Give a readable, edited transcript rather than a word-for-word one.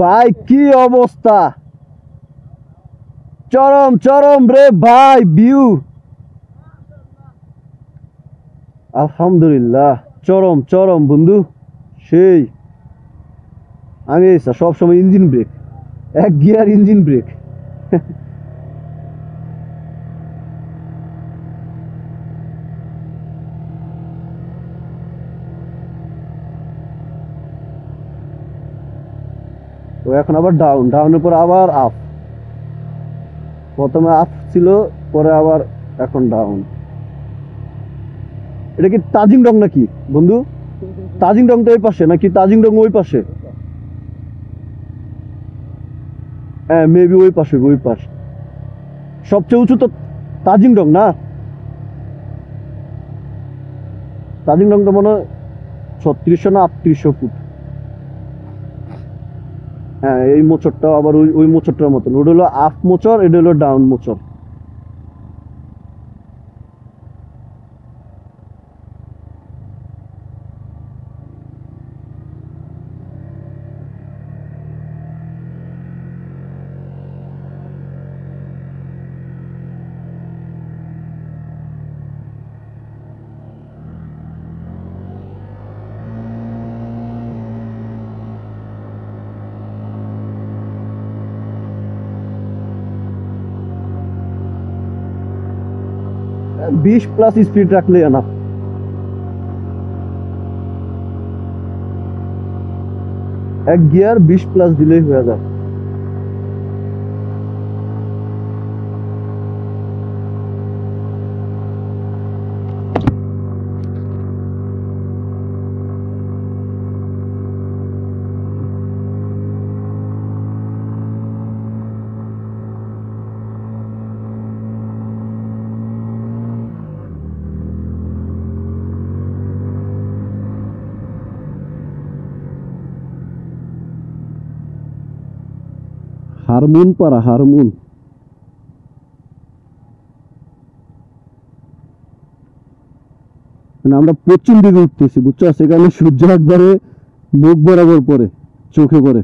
ভাই কি অবস্থা, চরম চরম রে ভাই, ভিউ আলহামদুলিল্লাহ, চরম চরম বন্ধু, সেই আমি সব সময় ইঞ্জিন ব্রেক, এক গিয়ার ইঞ্জিন ব্রেক। তো এখন আবার ডাউন, ডাউনের পর আবার আপ, প্রথমে আপ ছিল, পরে আবার এখন ডাউন। এটা কি তাজিং ডং নাকি বন্ধু? তাজিং ডং তো ওই পাশে নাকি, তাজিং ডং ওই পাশে? হ্যাঁ মেবি ওই পাশে, ওই পাশ। সবচেয়ে উঁচু তো তাজিং ডং না? তাজিং ডং তো মনে হয় 3600 না 3800 ফুট। হ্যাঁ এই মোচরটা আবার ওই ওই মোচরটার মতন, ওটা হলো আপ মোচর, এটা হলো ডাউন মোচর। বিশ প্লাস স্পিড রাখলে না, এক গিয়ার 20 প্লাস দিলেই হয়ে যায়। হারমোন পাড়া, হারমোন। মানে আমরা পশ্চিম দিকে উঠতেছি বুঝছো, সেখানে সূর্য একবারে মুখ বরাবর পড়ে, চোখে পড়ে।